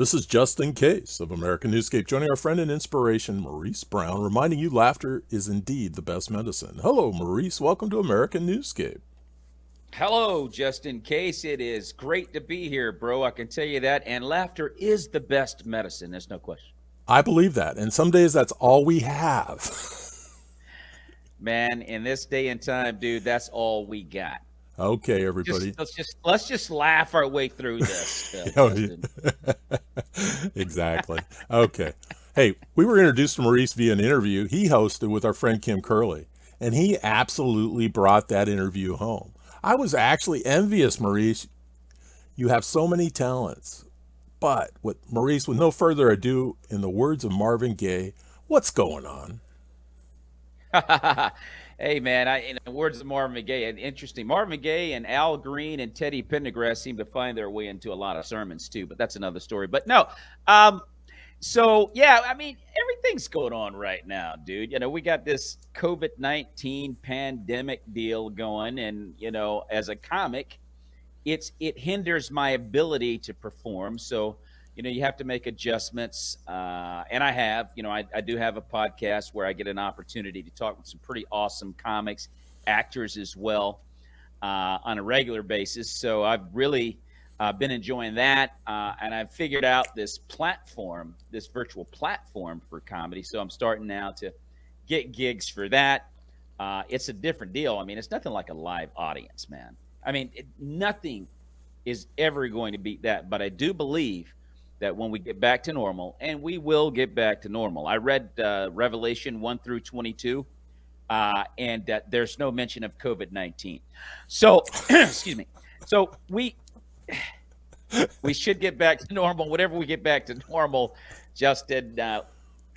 This is Justin Case of American Newscape, joining our friend and inspiration, Maurice Brown, reminding you laughter is indeed the best medicine. Hello, Maurice. Welcome to American Newscape. Hello, just in case. It is great to be here, bro. I can tell you that. And laughter is the best medicine. There's no question. I believe that, and some days that's all we have. Man, in this day and time, dude, that's all we got. Okay, Just everybody. let's just laugh our way through this, Oh, yeah. Justin. Exactly. Okay. Hey, we were introduced to Maurice via an interview he hosted with our friend Kim Curley, and he absolutely brought that interview home. I was actually envious, Maurice. You have so many talents. But with Maurice, with no further ado, in the words of Marvin Gaye, what's going on? Hey, man, in the words of Marvin Gaye, interesting. Marvin Gaye and Al Green and Teddy Pendergrass seem to find their way into a lot of sermons too, but that's another story. But no, so yeah, I mean, everything's going on right now, dude. We got this COVID-19 pandemic deal going, and as a comic, it hinders my ability to perform. So you have to make adjustments, and I have. I do have a podcast where I get an opportunity to talk with some pretty awesome comics, actors as well, on a regular basis. So I've really been enjoying that, and I've figured out this platform, this virtual platform for comedy. So I'm starting now to get gigs for that. It's a different deal. I mean, it's nothing like a live audience, man. I mean, nothing is ever going to beat that. But I do believe that when we get back to normal, and we will get back to normal. I read Revelation 1 through 22, and there's no mention of COVID-19. So, excuse me. So we should get back to normal. Whenever we get back to normal, Justin,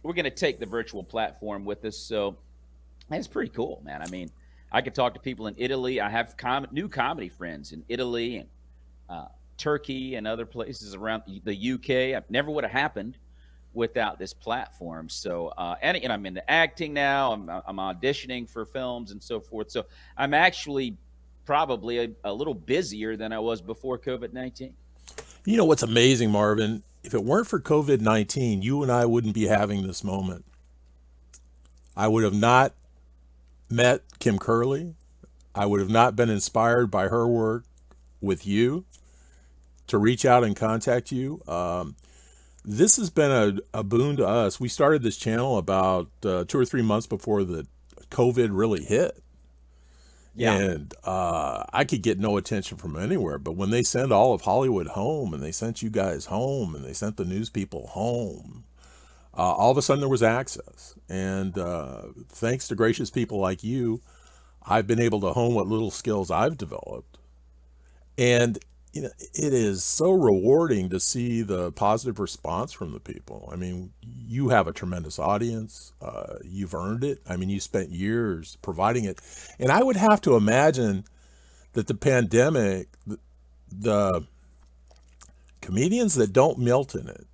we're going to take the virtual platform with us. So it's pretty cool, man. I mean, I could talk to people in Italy. I have new comedy friends in Italy and Turkey and other places around the UK. I never would have happened without this platform. So, and I'm into acting now. I'm auditioning for films and so forth. So I'm actually probably a little busier than I was before COVID-19. You know what's amazing, Marvin? If it weren't for COVID-19, you and I wouldn't be having this moment. I would have not met Kim Curley. I would have not been inspired by her work with you to reach out and contact you. This has been a boon to us. We started this channel about 2 or 3 months before the COVID really hit. Yeah. And I could get no attention from anywhere. But when they sent all of Hollywood home, and they sent you guys home, and they sent the news people home, all of a sudden there was access. And thanks to gracious people like you, I've been able to hone what little skills I've developed. And it is so rewarding to see the positive response from the people. I mean, you have a tremendous audience. You've earned it. I mean, you spent years providing it. And I would have to imagine that the pandemic, the comedians that don't melt in it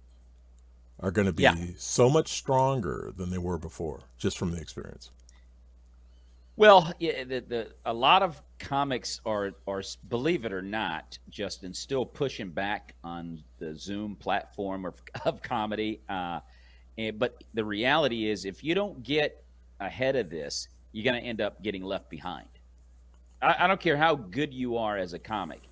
are going to Yeah. be so much stronger than they were before, just from the experience. Well, yeah, a lot of comics are, believe it or not, Justin, still pushing back on the Zoom platform of comedy. But the reality is, if you don't get ahead of this, you're going to end up getting left behind. I don't care how good you are as a comic.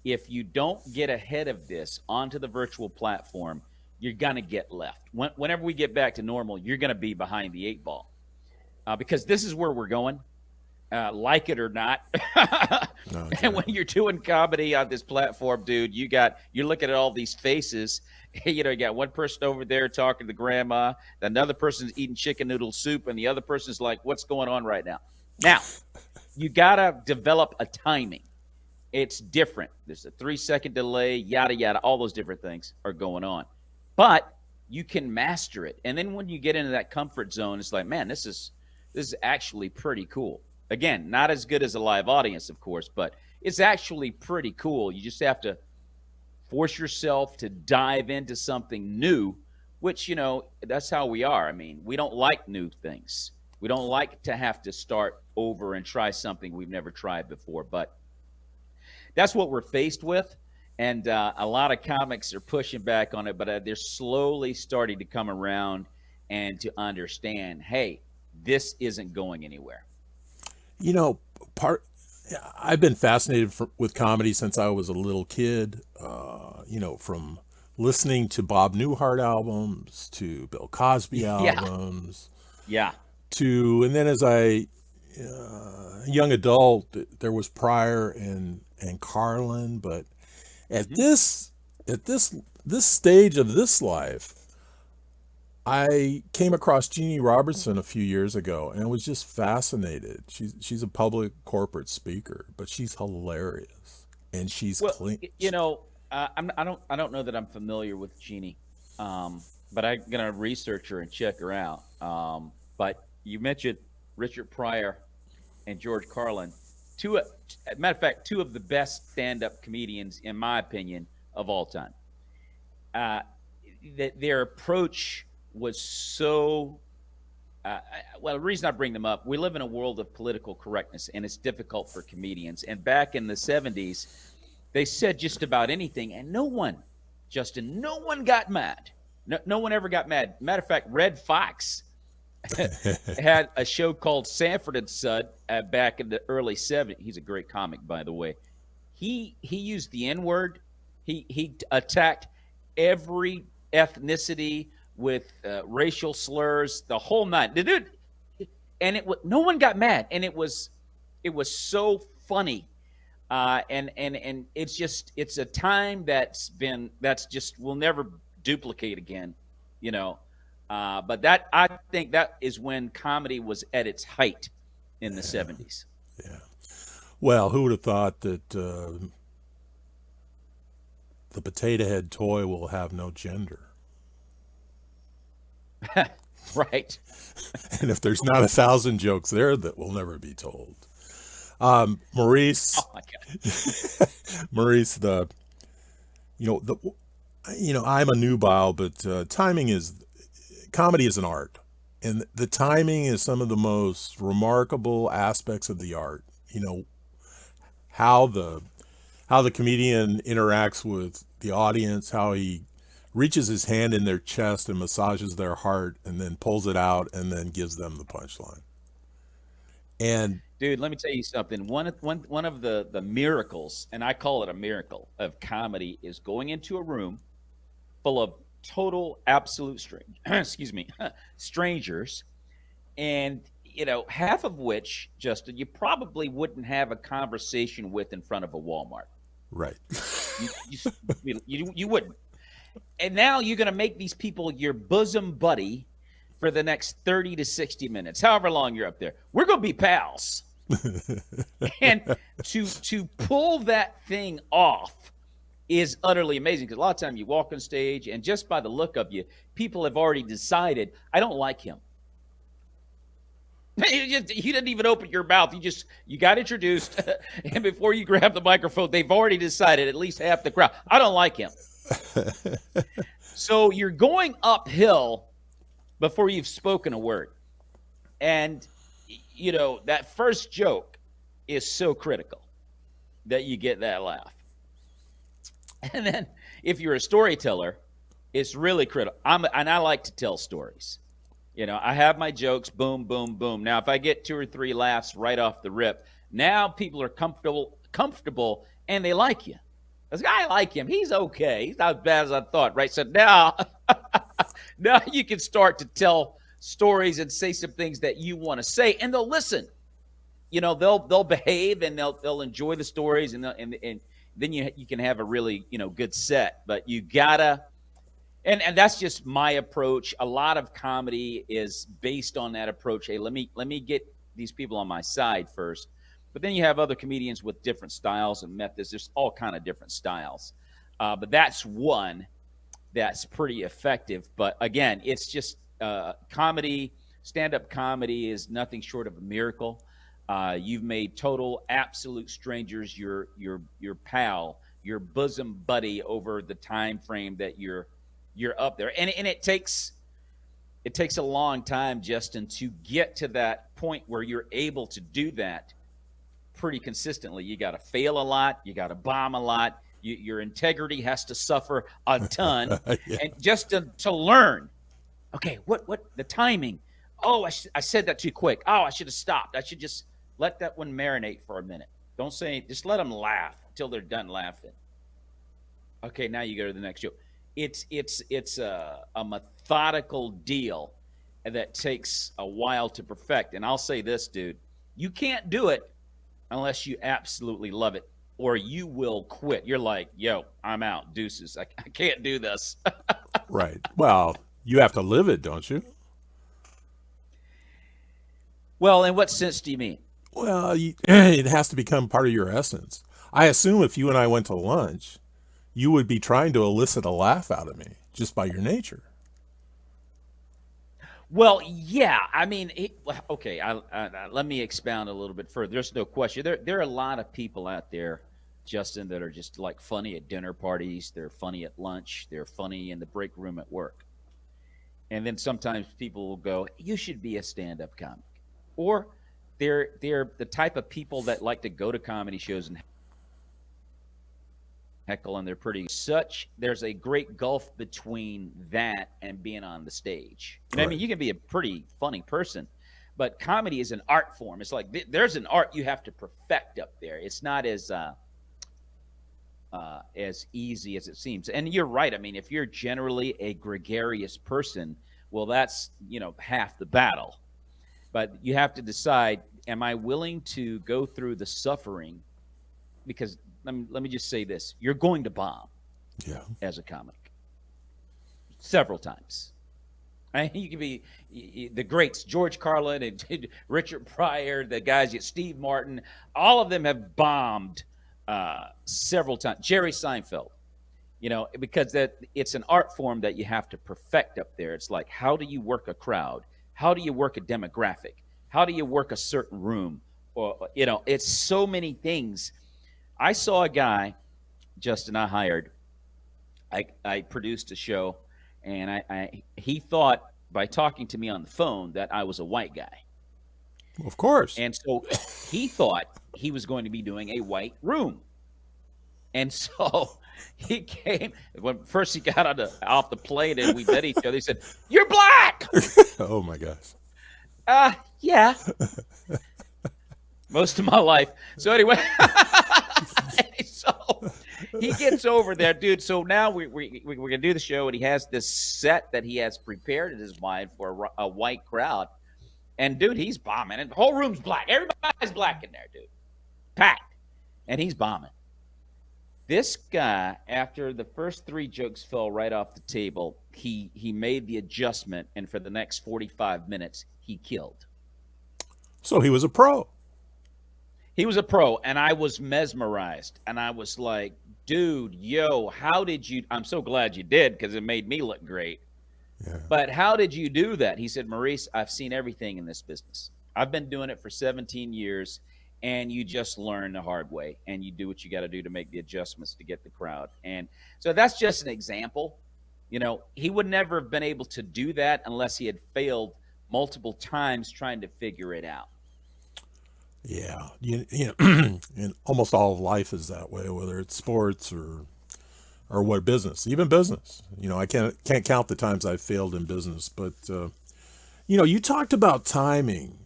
If you don't get ahead of this onto the virtual platform, you're going to get left. Whenever we get back to normal, you're going to be behind the eight ball, because this is where we're going, like it or not. No, And when exactly. you're doing comedy on this platform, dude, you're looking at all these faces. You got one person over there talking to grandma, another person's eating chicken noodle soup, and the other person's like, "What's going on right now?" Now, you gotta develop a timing. It's different. There's a 3 second delay, yada yada. All those different things are going on, but you can master it. And then when you get into that comfort zone, it's like, man, this is actually pretty cool. Again, not as good as a live audience, of course, but it's actually pretty cool. You just have to force yourself to dive into something new, which, that's how we are. I mean, we don't like new things. We don't like to have to start over and try something we've never tried before. But that's what we're faced with. And a lot of comics are pushing back on it, but they're slowly starting to come around and to understand, hey, this isn't going anywhere. You know, part I've been fascinated with comedy since I was a little kid. From listening to Bob Newhart albums to Bill Cosby Yeah, albums yeah. and then as a young adult, there was Pryor and Carlin. But at Hmm. this at this stage of this life, I came across Jeannie Robertson a few years ago and was just fascinated. She's a public corporate speaker, but she's hilarious and she's Well, clean. I don't know that I'm familiar with Jeannie, but I'm gonna research her and check her out. But you mentioned Richard Pryor and George Carlin, matter of fact, two of the best stand-up comedians, in my opinion, of all time. Uh, that their approach was so well. The reason I bring them up, we live in a world of political correctness, and it's difficult for comedians. And back in the '70s, they said just about anything, and no one, Justin, no one got mad. No one ever got mad. Matter of fact, Red Fox had a show called Sanford and Son back in the early '70s. He's a great comic, by the way. He used the N word. He attacked every ethnicity with racial slurs, the whole nine. The dude, and no one got mad, and it was so funny. And it's a time that's just will never duplicate again, you know. But that I think that is when comedy was at its height in the '70s. Yeah. Well, who would have thought that the potato head toy will have no gender? Right. And if there's not 1,000 jokes there that will never be told. Maurice, Oh my god. Maurice, you know, the, I'm a nubile, but comedy is an art. And the timing is some of the most remarkable aspects of the art. You know, how the comedian interacts with the audience, how he reaches his hand in their chest and massages their heart and then pulls it out and then gives them the punchline. And Dude, let me tell you something. One of the miracles, and I call it a miracle of comedy, is going into a room full of total absolute strange excuse me, strangers, and half of which, Justin, you probably wouldn't have a conversation with in front of a Walmart. right. You wouldn't. And now you're going to make these people your bosom buddy for the next 30 to 60 minutes, however long you're up there. We're going to be pals. And to pull that thing off is utterly amazing, because a lot of time you walk on stage and just by the look of you, people have already decided, I don't like him. You didn't even open your mouth. You got introduced, and before you grab the microphone, they've already decided, at least half the crowd, I don't like him. So you're going uphill before you've spoken a word. And, that first joke is so critical that you get that laugh. And then if you're a storyteller, it's really critical. And I like to tell stories. I have my jokes, boom, boom, boom. Now, if I get 2 or 3 laughs right off the rip, now people are comfortable, and they like you. This guy, I like him. He's okay. He's not as bad as I thought, right? So now, now you can start to tell stories and say some things that you want to say, and they'll listen. They'll behave, and they'll enjoy the stories, and then you can have a really good set. But you gotta, and that's just my approach. A lot of comedy is based on that approach. Hey, let me get these people on my side first. But then you have other comedians with different styles and methods. There's all kind of different styles. But that's one that's pretty effective. But again, it's just comedy. Stand-up comedy is nothing short of a miracle. You've made total, absolute strangers your pal, your bosom buddy over the time frame that you're up there. And it takes a long time, Justin, to get to that point where you're able to do that pretty consistently. You got to fail a lot. You got to bomb a lot. Your integrity has to suffer a ton, Yeah. and just to learn. Okay, what the timing? Oh, I said that too quick. Oh, I should have stopped. I should just let that one marinate for a minute. Don't say, just let them laugh until they're done laughing. Okay, now you go to the next joke. It's a methodical deal that takes a while to perfect. And I'll say this, dude, you can't do it unless you absolutely love it, or you will quit. You're like, yo, I'm out, deuces. I can't do this. Right. Well, you have to live it, don't you? Well, in what sense do you mean? Well, it has to become part of your essence. I assume if you and I went to lunch, you would be trying to elicit a laugh out of me just by your nature. Well, yeah. I mean, okay. Let me expound a little bit further. There's no question. There are a lot of people out there, Justin, that are just like funny at dinner parties. They're funny at lunch. They're funny in the break room at work. And then sometimes people will go, "You should be a stand-up comic," or they're the type of people that like to go to comedy shows and heckle, and they're pretty such. There's a great gulf between that and being on the stage. You know what I Right. mean? You can be a pretty funny person, but comedy is an art form. It's like there's an art you have to perfect up there. It's not as easy as it seems. And you're right. I mean, if you're generally a gregarious person, well, that's half the battle. But you have to decide: am I willing to go through the suffering? Because let me just say this: you're going to bomb Yeah. as a comic several times. You can be the greats, George Carlin and Richard Pryor, the guys, Steve Martin, all of them have bombed several times. Jerry Seinfeld, because it's an art form that you have to perfect up there. It's like, how do you work a crowd? How do you work a demographic? How do you work a certain room? Or, it's so many things. I saw a guy, Justin, I hired. I produced a show, and he thought by talking to me on the phone that I was a white guy. Of course. And so he thought he was going to be doing a white room. And so he came when first he got off the plane and we met each other. He said, "You're black." Oh my gosh. Yeah, most of my life. So anyway, so he gets over there, dude. So now we're gonna do the show, and he has this set that he has prepared in his mind for a white crowd. And dude, he's bombing, and the whole room's black. Everybody's black in there, dude, packed, and he's bombing. This guy, after the first three jokes fell right off the table, he made the adjustment, and for the next 45 minutes, he killed. So he was a pro. He was a pro, and I was mesmerized, and I was like, dude, yo, how did you? I'm so glad you did, because it made me look great. Yeah. But how did you do that? He said, Maurice, I've seen everything in this business. I've been doing it for 17 years. And you just learn the hard way, and you do what you got to do to make the adjustments to get the crowd. And so that's just an example. He would never have been able to do that unless he had failed multiple times trying to figure it out. Yeah. And almost all of life is that way, whether it's sports or what business, even business. I can't count the times I've failed in business, but you talked about timing.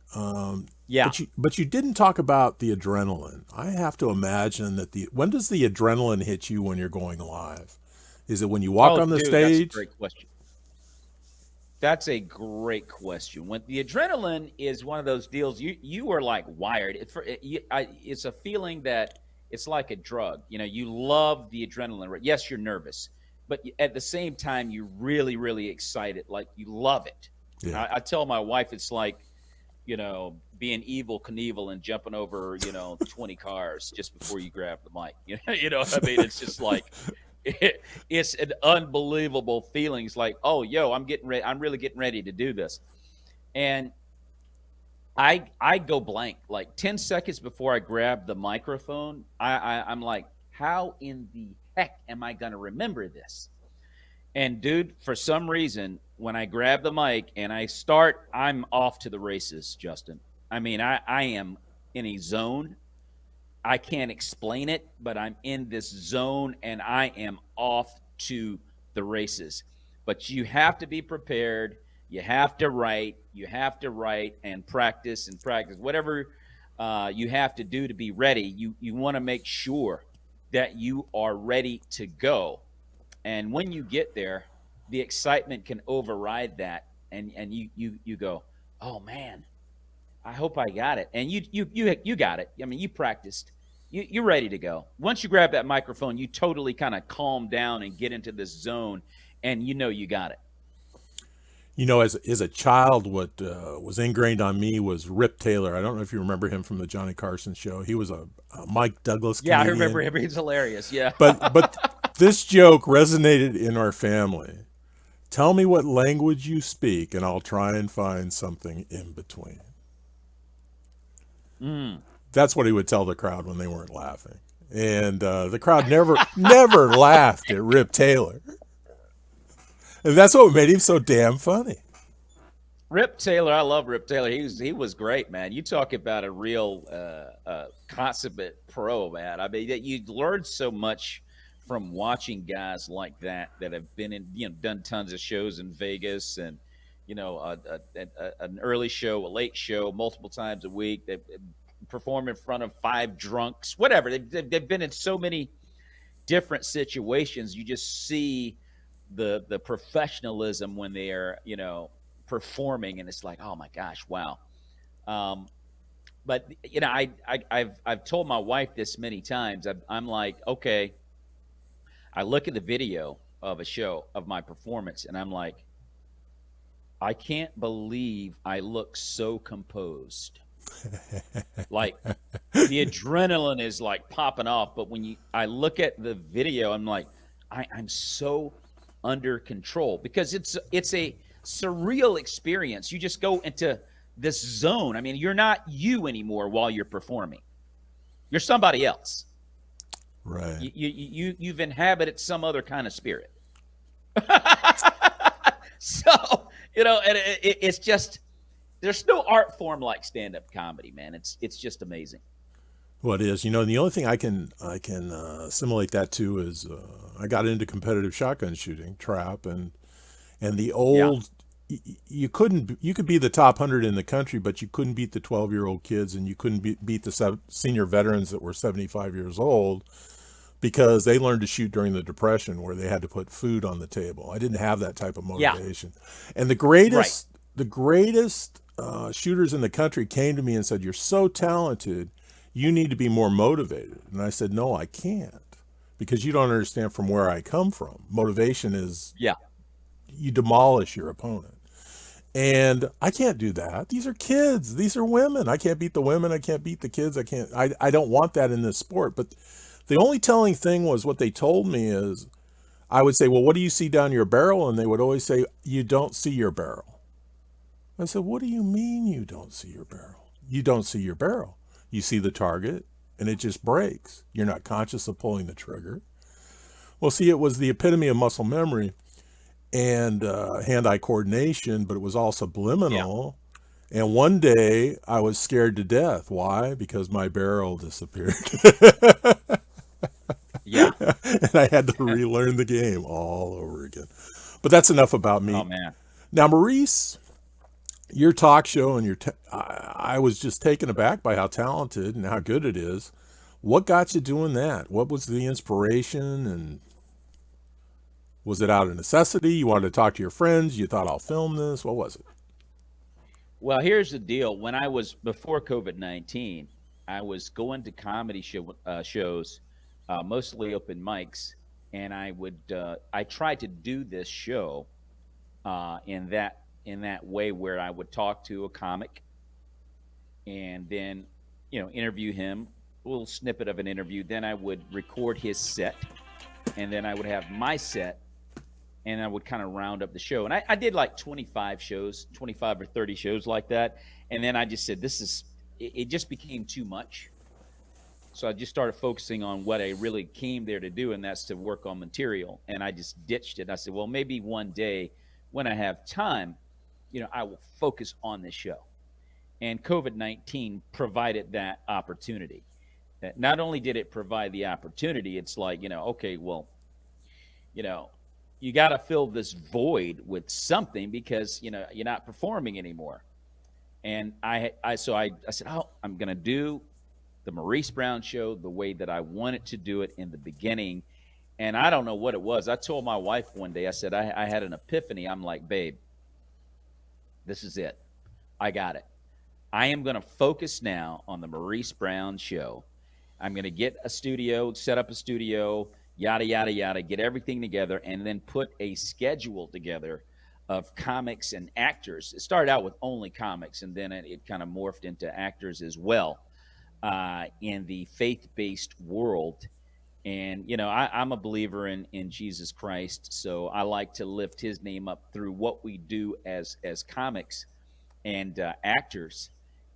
Yeah. But you didn't talk about the adrenaline. I have to imagine that when does the adrenaline hit you when you're going live? Is it when you walk on the dude, stage? That's a great question. That's a great question. When the adrenaline is one of those deals, you are like wired. It's a feeling that it's like a drug. You love the adrenaline. Yes, you're nervous, but at the same time, you're really, really excited. Like you love it. Yeah. I tell my wife it's like, being evil Knievel and jumping over, 20 cars just before you grab the mic. You know what I mean? It's just like, it's an unbelievable feeling. It's like, oh, yo, I'm getting ready. I'm really getting ready to do this. And I go blank. Like 10 seconds before I grab the microphone, I'm like, how in the heck am I going to remember this? And dude, for some reason, when I grab the mic and I start, I'm off to the races, Justin. I mean, I am in a zone. I can't explain it, but I'm in this zone and I am off to the races. But you have to be prepared. You have to write. You have to write and practice. Whatever you have to do to be ready, you want to make sure that you are ready to go. And when you get there, the excitement can override that, and you go, oh man, I hope I got it. And you got it. I mean, you practiced. You're ready to go. Once you grab that microphone, you totally kind of calm down and get into this zone, and you got it. You know, as a child, what was ingrained on me was Rip Taylor. I don't know if you remember him from the Johnny Carson show. He was a Mike Douglas Yeah, I comedian. remember him. He's hilarious. Yeah. But this joke resonated in our family. Tell me what language you speak, and I'll try and find something in between. Mm. That's what he would tell the crowd when they weren't laughing. And the crowd never laughed at Rip Taylor. And that's what made him so damn funny. Rip Taylor, I love Rip Taylor. He was great, man. You talk about a real consummate pro, man. I mean, you learn so much from watching guys like that have been in, done tons of shows in Vegas, and an early show, a late show, multiple times a week. They perform in front of 5 drunks, whatever. They've been in so many different situations. You just see the professionalism when they are performing, and it's like, oh my gosh, wow. But I've told my wife this many times. I'm like, okay, I look at the video of a show of my performance, and I'm like, I can't believe I look so composed. Like the adrenaline is like popping off, but when I look at the video, I'm like, I'm so under control, because it's a surreal experience. You just go into this zone. I mean, you're not you anymore while you're performing. You're somebody else. Right. You've inhabited some other kind of spirit. So and it's just, there's no art form like stand-up comedy, man. It's just amazing. Well, it is. You know, the only thing I can assimilate that to is I got into competitive shotgun shooting, trap, and the Yeah. old. You could be the top 100 in the country, but you couldn't beat the 12-year-old kids, and you couldn't beat the senior veterans that were 75 years old, because they learned to shoot during the Depression, where they had to put food on the table. I didn't have that type of Yeah. motivation. And the Right. greatest shooters in the country came to me and said, "You're so talented, you need to be more motivated." And I said, "No, I can't, because you don't understand from where I come from. Motivation is, Yeah. you demolish your opponent. And I can't do that. These are kids. These are women. I can't beat the women. I can't beat the kids. I don't want that in this sport." But the only telling thing was what they told me is, I would say, "Well, what do you see down your barrel?" And they would always say, "You don't see your barrel." I said, "What do you mean you don't see your barrel?" "You don't see your barrel. You see the target and it just breaks. You're not conscious of pulling the trigger." Well, see, it was the epitome of muscle memory and hand-eye coordination, but it was all Yeah. subliminal. And one day I was scared to death. Why? Because my barrel disappeared. Yeah. And I had to relearn the game all over again. But that's enough about Oh me. man. Now, Maurice, your talk show and I was just taken aback by how talented and how good it is. What got you doing that? What was the inspiration? And was it out of necessity? You wanted to talk to your friends? You thought, I'll film this? What was it? Well, here's the deal. When I was before COVID-19, I was going to comedy shows, mostly open mics, and I tried to do this show in that way, where I would talk to a comic and then interview him, a little snippet of an interview. Then I would record his set, and then I would have my set, and I would kind of round up the show. And I did like 25 shows, 25 or 30 shows like that. And then I just said, it just became too much. So I just started focusing on what I really came there to do, and that's to work on material. And I just ditched it. I said, well, maybe one day when I have time, I will focus on this show. And COVID-19 provided that opportunity. Not only did it provide the opportunity, it's like, okay, well, you know, you got to fill this void with something because, you're not performing anymore. And I said, oh, I'm going to do the Maurice Brown show the way that I wanted to do it in the beginning. And I don't know what it was. I told my wife one day, I said, I had an epiphany. I'm like, babe, this is it. I got it. I am going to focus now on the Maurice Brown show. I'm going to get a studio, set up a studio, yada, yada, yada, get everything together, and then put a schedule together of comics and actors. It started out with only comics, and then it kind of morphed into actors as well in the faith-based world. And, I'm a believer in Jesus Christ, so I like to lift his name up through what we do as comics and actors.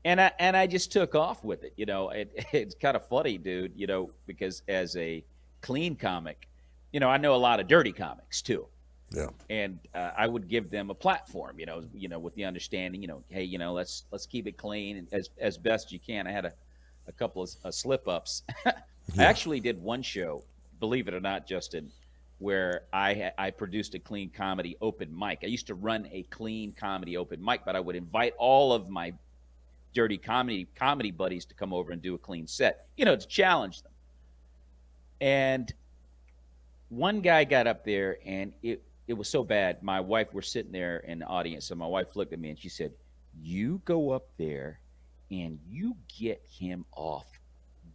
And I just took off with it. It's kind of funny, dude, because as a clean comic, I know a lot of dirty comics too. Yeah. And I would give them a platform, with the understanding, hey, let's keep it clean and as best you can. I had a couple of slip ups. I actually did one show, believe it or not, Justin, where I produced a clean comedy open mic. I used to run a clean comedy open mic, but I would invite all of my dirty comedy buddies to come over and do a clean set, to challenge them. And one guy got up there, and it was so bad. My wife were sitting there in the audience, and my wife looked at me and she said, "You go up there and you get him off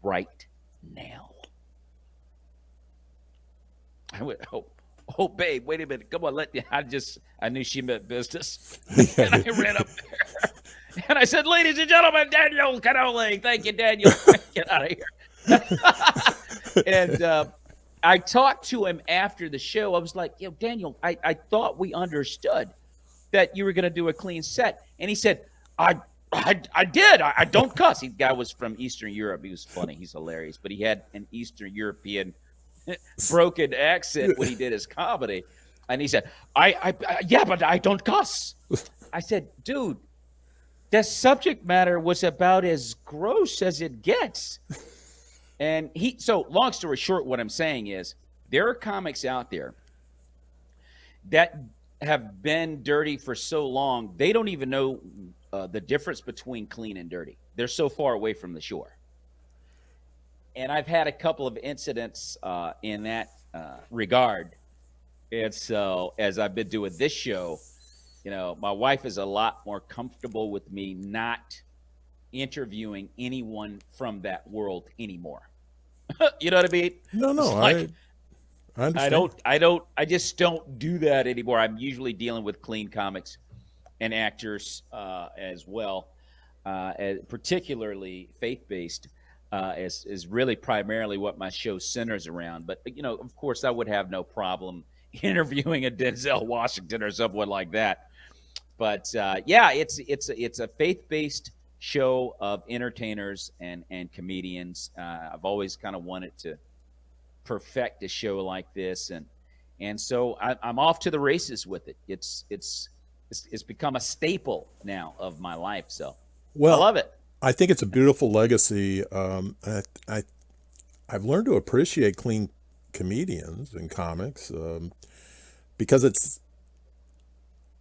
right now." I went, oh, babe, wait a minute. Come on, I knew she meant business. And I ran up there. And I said, "Ladies and gentlemen, Daniel Canole." Thank you, Daniel. Get out of here. And I talked to him after the show. I was like, Daniel, I thought we understood that you were going to do a clean set. And he said, I did. I don't cuss. The guy was from Eastern Europe. He was funny. He's hilarious. But he had an Eastern European broken accent when he did his comedy. And he said, yeah, but I don't cuss. I said, dude, the subject matter was about as gross as it gets. And so long story short, what I'm saying is there are comics out there that have been dirty for so long, they don't even know the difference between clean and dirty. They're so far away from the shore. And I've had a couple of incidents in that regard. And so as I've been doing this show, my wife is a lot more comfortable with me not interviewing anyone from that world anymore. You know what I mean? No, like, I understand. I just don't do that anymore. I'm usually dealing with clean comics and actors as well, particularly faith-based, is really primarily what my show centers around. But, of course, I would have no problem interviewing a Denzel Washington or someone like that. But, yeah, it's a faith-based show of entertainers and comedians. I've always kind of wanted to perfect a show like this, and so I'm off to the races with it. It's become a staple now of my life. So I love it. I think it's a beautiful legacy. I've learned to appreciate clean comedians and comics because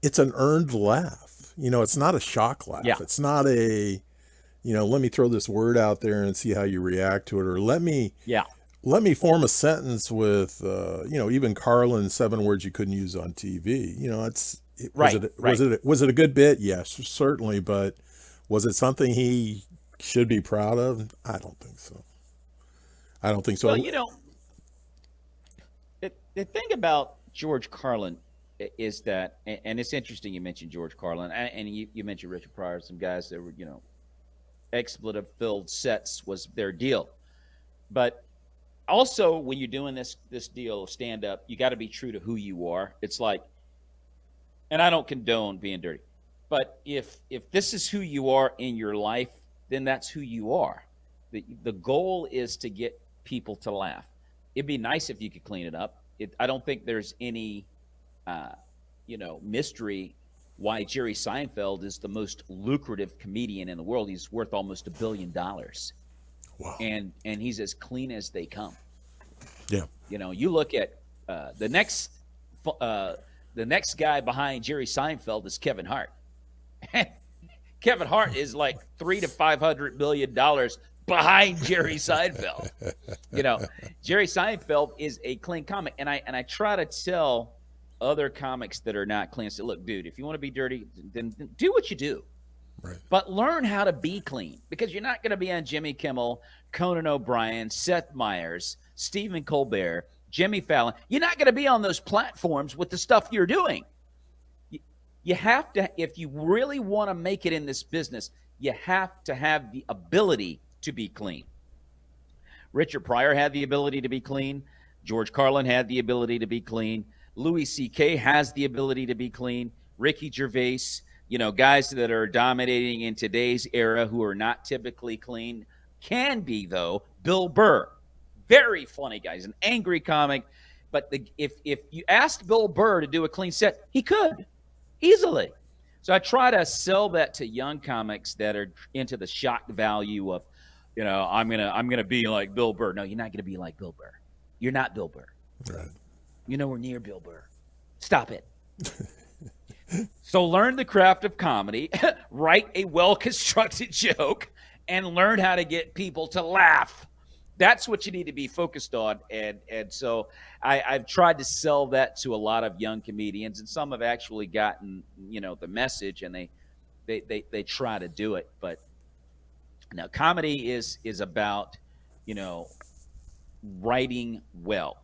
it's an earned laugh. It's not a shock laugh. Yeah. It's not a, let me throw this word out there and see how you react to it, or let me form a sentence with, even Carlin's 7 words you couldn't use on TV. Was it a good bit? Yes, certainly. But was it something he should be proud of? I don't think so. Well, the thing about George Carlin is that, and it's interesting you mentioned George Carlin, and you mentioned Richard Pryor, some guys that were, expletive-filled sets was their deal. But also, when you're doing this deal of stand-up, you got to be true to who you are. It's like, and I don't condone being dirty, but if this is who you are in your life, then that's who you are. The goal is to get people to laugh. It'd be nice if you could clean it up. I don't think there's any mystery why Jerry Seinfeld is the most lucrative comedian in the world. He's worth almost $1 billion. Wow. and he's as clean as they come. Yeah. You look at the next uh, the next guy behind Jerry Seinfeld is Kevin Hart. Kevin Hart is like $300 to $500 million behind Jerry Seinfeld. You know, Jerry Seinfeld is a clean comic, and I try to tell other comics that are not clean. I say, look, dude, if you want to be dirty, then do what you do, Right. but learn how to be clean, because you're not going to be on Jimmy Kimmel, Conan O'Brien, Seth Meyers, Stephen Colbert, Jimmy Fallon. You're not going to be on those platforms with the stuff you're doing. You have to, if you really want to make it in this business, you have to have the ability to be clean. Richard Pryor had the ability to be clean. George Carlin had the ability to be clean. Louis C.K. has the ability to be clean. Ricky Gervais, guys that are dominating in today's era who are not typically clean can be, though. Bill Burr, very funny guy. He's an angry comic. But if you asked Bill Burr to do a clean set, he could easily. So I try to sell that to young comics that are into the shock value of, I'm gonna be like Bill Burr. No, you're not gonna be like Bill Burr. You're not Bill Burr. Right. You're nowhere near Bill Burr. Stop it. So learn the craft of comedy, write a well-constructed joke, and learn how to get people to laugh. That's what you need to be focused on. And so I've tried to sell that to a lot of young comedians, and some have actually gotten, the message, and they try to do it. But now comedy is about, writing well.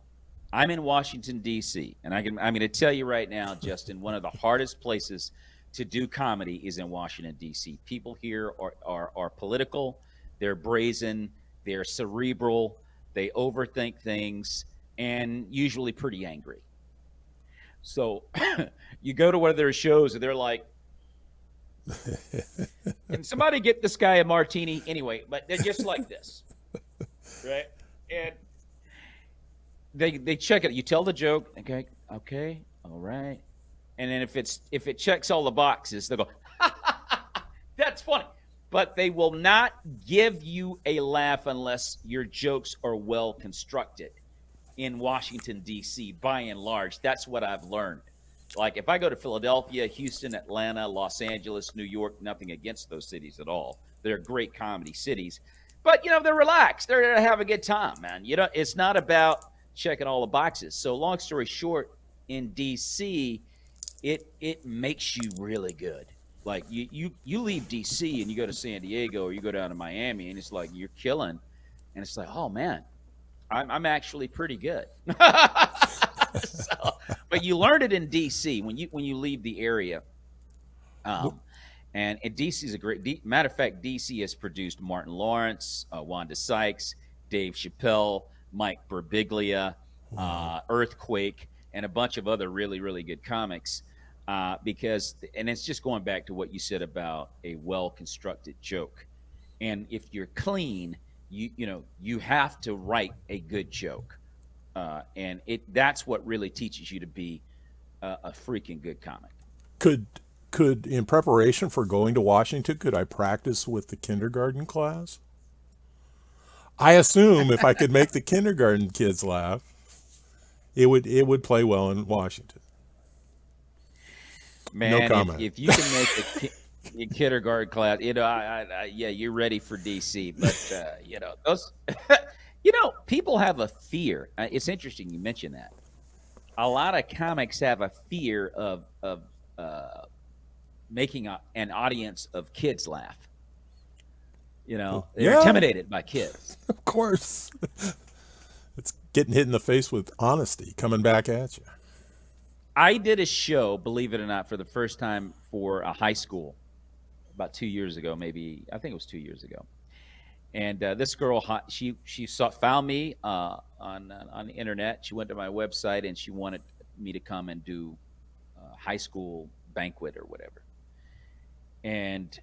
I'm in Washington, D.C., and I'm going to tell you right now, Justin, one of the hardest places to do comedy is in Washington, D.C. People here are political, they're brazen, they're cerebral, they overthink things, and usually pretty angry. So you go to one of their shows, and they're like, can somebody get this guy a martini? Anyway, but they're just like this, right? And they check it. You tell the joke, okay, all right. And then if it checks all the boxes, they'll go, that's funny. But they will not give you a laugh unless your jokes are well constructed in Washington, D.C., by and large. That's what I've learned. Like if I go to Philadelphia, Houston, Atlanta, Los Angeles, New York, nothing against those cities at all. They're great comedy cities. But, they're relaxed. They're there to have a good time, man. It's not about checking all the boxes. So long story short, in D.C., it makes you really good. Like you leave DC and you go to San Diego or you go down to Miami, and it's like you're killing, and it's like, oh man, I'm actually pretty good. But you learn it in DC when you leave the area. And DC is a great matter of fact. DC has produced Martin Lawrence, Wanda Sykes, Dave Chappelle, Mike Birbiglia, Earthquake, and a bunch of other really, really good comics. Because it's just going back to what you said about a well-constructed joke. And if you're clean, you have to write a good joke. And that's what really teaches you to be a freaking good comic. Could in preparation for going to Washington, could I practice with the kindergarten class? I assume if I could make the kindergarten kids laugh, it would play well in Washington. Man, no comment. If you can make a kindergarten class, yeah, you're ready for DC. But those, people have a fear. It's interesting you mentioned that. A lot of comics have a fear of making an audience of kids laugh. They're intimidated by kids. Of course. It's getting hit in the face with honesty coming back at you. I did a show, believe it or not, for the first time for a high school about 2 years ago, maybe. I think it was 2 years ago. And this girl, she found me on the internet. She went to my website and she wanted me to come and do a high school banquet or whatever. And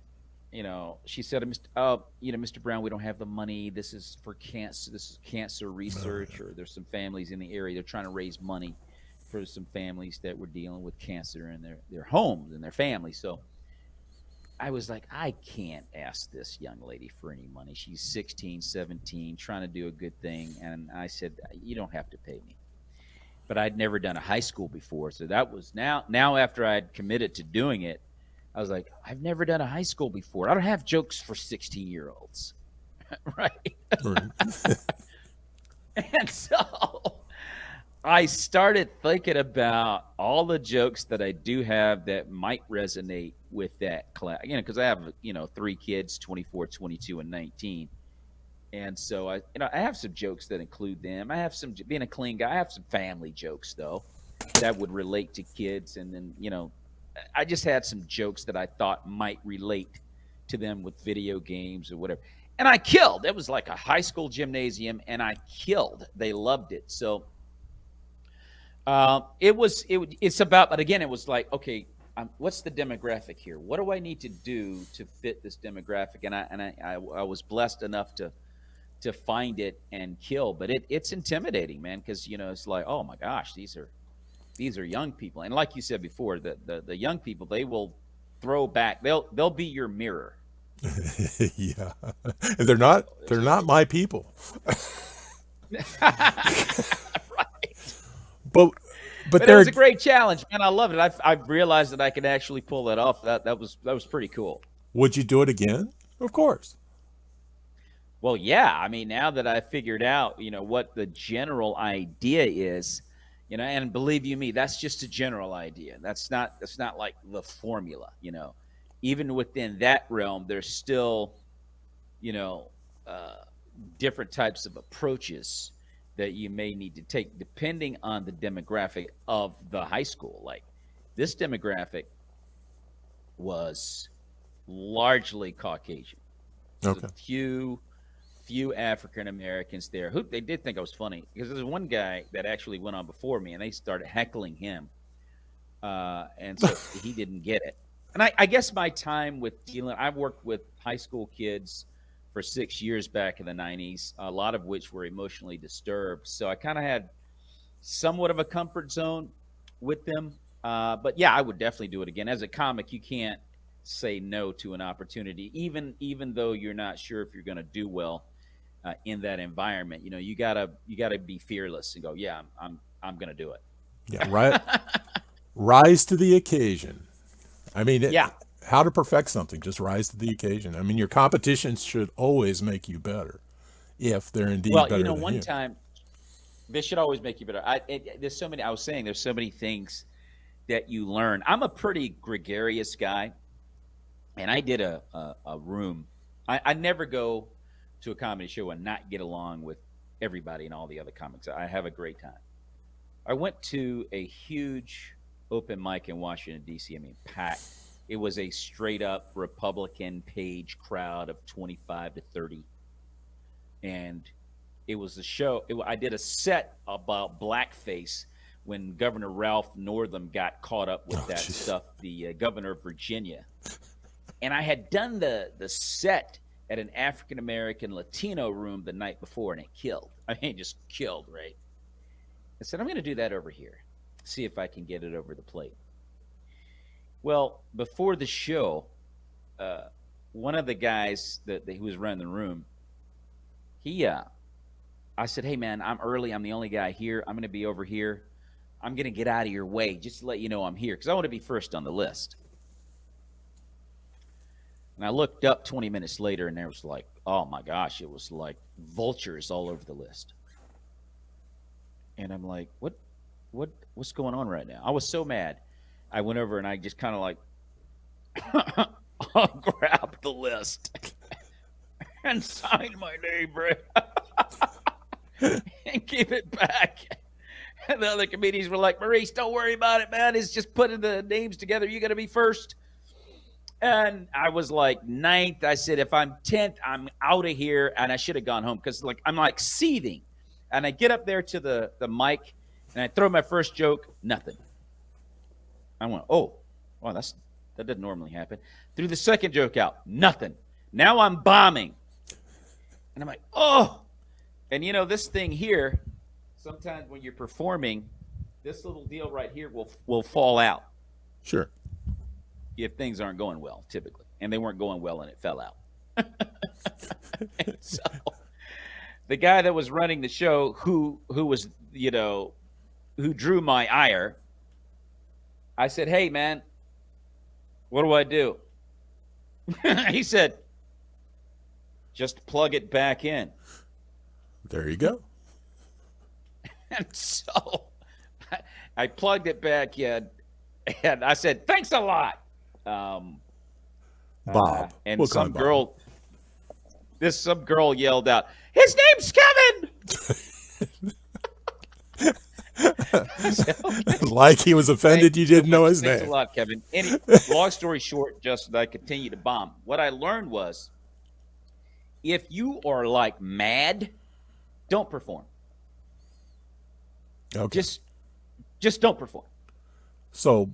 she said, Mr. Brown, we don't have the money. This is for cancer. This is cancer research, or there's some families in the area. They're trying to raise money for some families that were dealing with cancer in their homes and their families. So I was like, I can't ask this young lady for any money. She's 16, 17, trying to do a good thing. And I said, you don't have to pay me. But I'd never done a high school before. So that was now after I'd committed to doing it, I was like, I've never done a high school before. I don't have jokes for 16-year-olds. Right. Right. And so I started thinking about all the jokes that I do have that might resonate with that class, because I have, 3 kids, 24, 22, and 19. And so I have some jokes that include them. I have some, being a clean guy, I have some family jokes though that would relate to kids. And then, I just had some jokes that I thought might relate to them with video games or whatever. And I killed. It was like a high school gymnasium, and I killed. They loved it. So it's about, but again, it was like, okay, what's the demographic here? What do I need to do to fit this demographic? And I was blessed enough to find it and kill, but it's intimidating, man, because it's like, oh my gosh, these are young people, and like you said before, the young people, they will throw back. They'll be your mirror. Yeah, and they're not my people. Right. But But it they're was a great challenge, man. I love it. I've realized that I can actually pull that off. That was pretty cool. Would you do it again? Of course. Well, yeah. I mean, now that I figured out, what the general idea is, and believe you me, that's just a general idea. That's not like the formula. Even within that realm, there's still, different types of approaches that you may need to take depending on the demographic of the high school. Like this demographic was largely Caucasian. Okay. Few African Americans there who they did think I was funny, because there's one guy that actually went on before me and they started heckling him. And so he didn't get it. And I guess my time with dealing, I've worked with high school kids for 6 years back in the 90s, a lot of which were emotionally disturbed. So I kind of had somewhat of a comfort zone with them. But yeah, I would definitely do it again. As a comic, you can't say no to an opportunity, even though you're not sure if you're going to do well in that environment. You gotta be fearless and go, yeah, I'm going to do it. Yeah, right. Rise to the occasion. I mean, Yeah. how to perfect something, just rise to the occasion. I mean, your competition should always make you better, if they're indeed Well, better than one you. time, this should always make you better. There's so many. I was saying there's so many things that you learn. I'm a pretty gregarious guy, and I did a room. I never go to a comedy show and not get along with everybody and all the other comics. I have a great time. I went to a huge open mic in Washington, D.C. I mean, packed. It was a straight up Republican page crowd of 25 to 30. And it was a show. I did a set about blackface when Governor Ralph Northam got caught up with that stuff, the governor of Virginia. And I had done the set at an African-American Latino room the night before, and it killed. I mean, it just killed, right? I said, I'm going to do that over here, see if I can get it over the plate. Well, before the show, one of the guys who was running the room, I said, hey, man, I'm early. I'm the only guy here. I'm going to be over here. I'm going to get out of your way just to let you know I'm here, because I want to be first on the list. And I looked up 20 minutes later, and there was like, oh, my gosh, it was like vultures all over the list. And I'm like, what's going on right now? I was so mad. I went over and I just kind of like grabbed the list and signed my name, bro, and gave it back. And the other comedians were like, Maurice, don't worry about it, man. It's just putting the names together. You got to be first. And I was like 9th. I said, if I'm 10th, I'm out of here. And I should have gone home, because like I'm like seething. And I get up there to the mic and I throw my first joke, nothing. I went, oh, well, that doesn't normally happen. Threw the second joke out, nothing. Now I'm bombing. And I'm like, oh. And this thing here, sometimes when you're performing, this little deal right here will fall out. Sure. If things aren't going well, typically. and they weren't going well, and it fell out. And so the guy that was running the show, who was, who drew my ire, I said, "Hey, man, what do I do?" He said, "Just plug it back in." There you go. And so I plugged it back in, and I said, "Thanks a lot." Bob. And We'll call him Bob. some girl yelled out, "His name's Kevin!" I said, "Okay." Like he was offended you didn't know his Thanks name. a lot, Kevin. Long story short, Justin, I continue to bomb. What I learned was, if you are like mad, don't perform. Okay. Just don't perform. So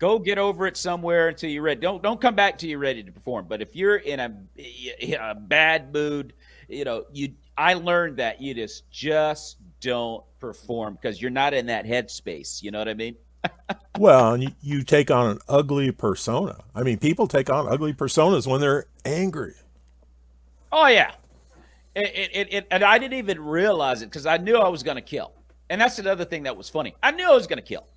Go get over it somewhere until you're ready. Don't come back till you're ready to perform. But if you're in a bad mood, I learned that you just don't perform because you're not in that headspace. You know what I mean? well, and you take on an ugly persona. I mean, people take on ugly personas when they're angry. Oh yeah. And I didn't even realize it because I knew I was going to kill. And that's another thing that was funny. I knew I was going to kill.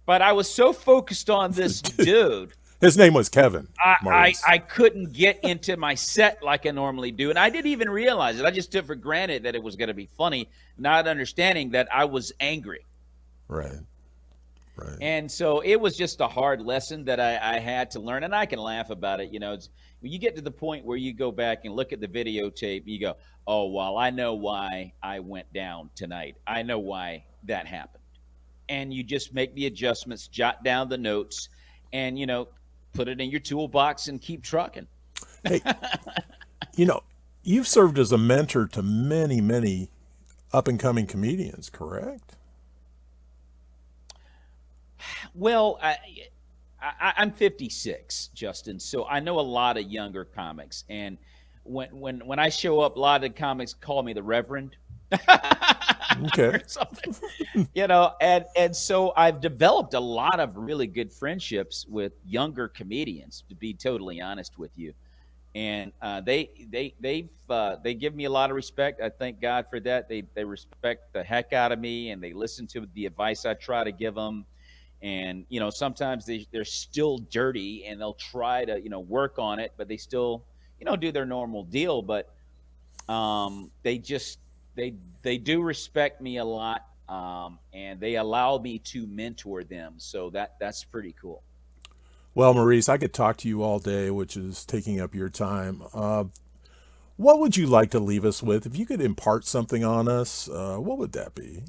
But I was so focused on this dude. His name was Kevin. I couldn't get into my set like I normally do. And I didn't even realize it. I just took for granted that it was going to be funny, not understanding that I was angry. Right. And so it was just a hard lesson that I had to learn. And I can laugh about it. When you get to the point where you go back and look at the videotape, you go, "Oh, well, I know why I went down tonight. I know why that happened." And you just make the adjustments, jot down the notes, and, put it in your toolbox and keep trucking. Hey, you've served as a mentor to many, many up-and-coming comedians, correct? Well, I'm 56, Justin, so I know a lot of younger comics. And when I show up, a lot of the comics call me the Reverend. Okay. Or something, and so I've developed a lot of really good friendships with younger comedians, to be totally honest with you. And they give me a lot of respect. I thank God for that. They respect the heck out of me, and they listen to the advice I try to give them. And sometimes they're still dirty, and they'll try to work on it, but they still do their normal deal. But they do respect me a lot, and they allow me to mentor them. So that's pretty cool. Well, Maurice, I could talk to you all day, which is taking up your time. What would you like to leave us with? If you could impart something on us, what would that be?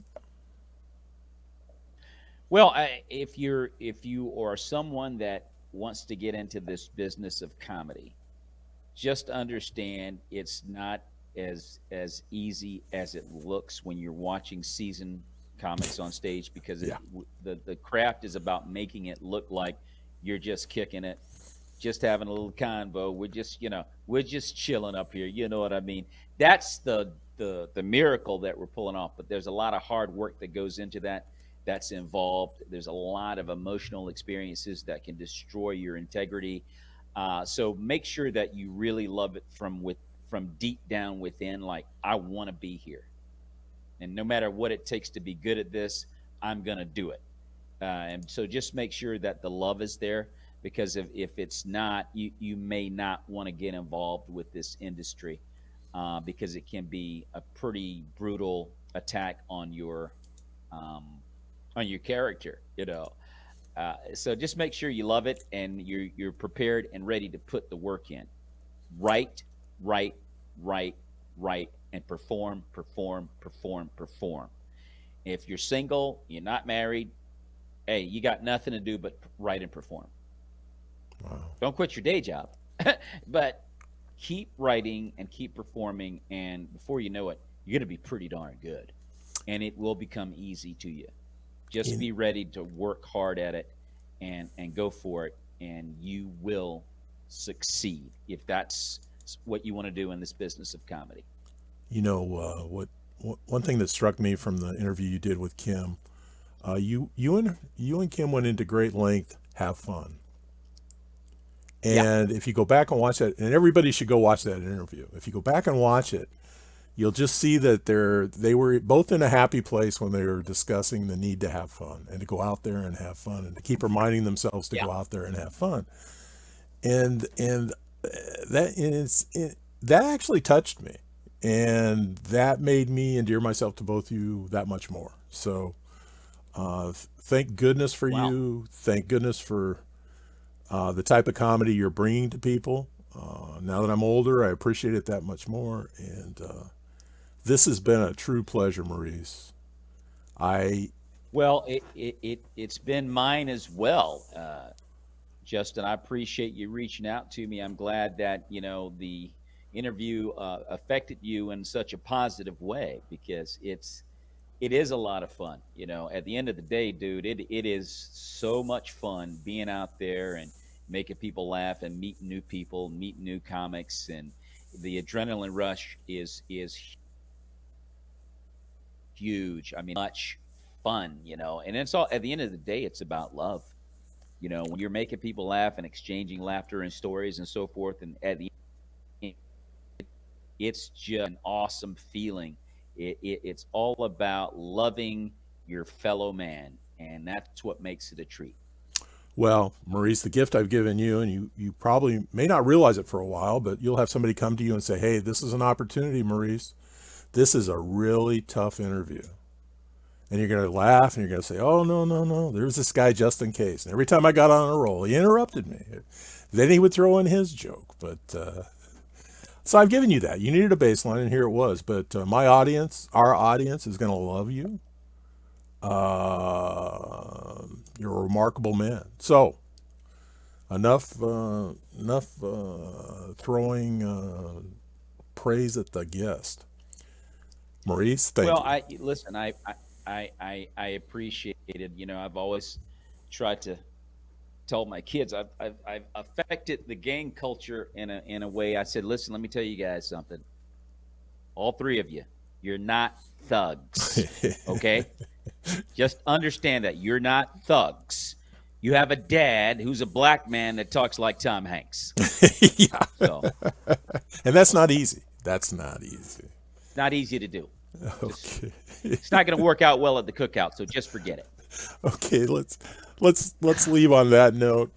Well, if you are someone that wants to get into this business of comedy, just understand it's not as easy as it looks when you're watching seasoned comics on stage, because the craft is about making it look like you're just kicking it, just having a little convo. We're just chilling up here. You know what I mean? That's the miracle that we're pulling off. But there's a lot of hard work that goes into that. That's involved. There's a lot of emotional experiences that can destroy your integrity. So make sure that you really love it from deep down within. Like, I want to be here, and no matter what it takes to be good at this, I'm gonna do it. And so just make sure that the love is there, because if it's not, you may not want to get involved with this industry, because it can be a pretty brutal attack on your character. So just make sure you love it, and you're prepared and ready to put the work in. Write, and perform. If you're single, you're not married, hey, you got nothing to do but write and perform. Wow. Don't quit your day job, but keep writing and keep performing, and before you know it, you're going to be pretty darn good, and it will become easy to you. Just be ready to work hard at it and go for it, and you will succeed if that's what you want to do in this business of comedy. One thing that struck me from the interview you did with Kim, you and Kim went into great length, have fun. Yeah. And if you go back and watch that, and everybody should go watch that interview. If you go back and watch it, you'll just see that they were both in a happy place when they were discussing the need to have fun and to go out there and have fun and to keep reminding themselves to Yeah. go out there and have fun. And that that actually touched me, and that made me endear myself to both of you that much more. So thank goodness for Wow. you. Thank goodness for the type of comedy you're bringing to people. Now that I'm older, I appreciate it that much more. And this has been a true pleasure, Maurice. I Well, it's been mine as well, Justin. I appreciate you reaching out to me. I'm glad that the interview affected you in such a positive way, because it is a lot of fun. At the end of the day, dude, it is so much fun being out there and making people laugh and meeting new people, meeting new comics, and the adrenaline rush is huge. I mean, much fun, and it's all, at the end of the day, it's about love. When you're making people laugh and exchanging laughter and stories and so forth, and at the end, it's just an awesome feeling. It's all about loving your fellow man, and that's what makes it a treat. Well, Maurice, the gift I've given you, and you probably may not realize it for a while, but you'll have somebody come to you and say, "Hey, this is an opportunity, Maurice. This is a really tough interview." And you're going to laugh and you're going to say, "Oh, no, no, no. There's this guy just in case." And every time I got on a roll, he interrupted me. Then he would throw in his joke. But so I've given you that. You needed a baseline, and here it was. But my audience, our audience, is going to love you. You're a remarkable man. So enough throwing praise at the guest. Maurice, thank Well, you. I listen. I appreciate it. I've always tried to tell my kids I've affected the gang culture in a way. I said, listen, let me tell you guys something. All three of you, you're not thugs. Okay, just understand that you're not thugs. You have a dad who's a black man that talks like Tom Hanks. Yeah. So And that's not easy. That's not easy. it's not easy to do. Just Okay. it's not going to work out well at the cookout. So just forget it. Okay, let's leave on that note.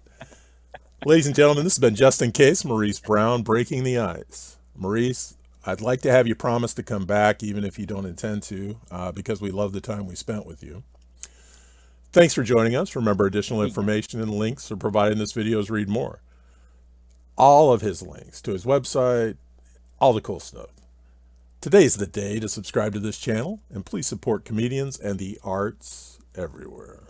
Ladies and gentlemen, this has been Just in Case, Maurice Brown breaking the ice. Maurice, I'd like to have you promise to come back, even if you don't intend to, because we love the time we spent with you. Thanks for joining us. Remember, additional We got information and links are provided in this video's read more. All of his links to his website, all the cool stuff. Today's the day to subscribe to this channel, and please support comedians and the arts everywhere.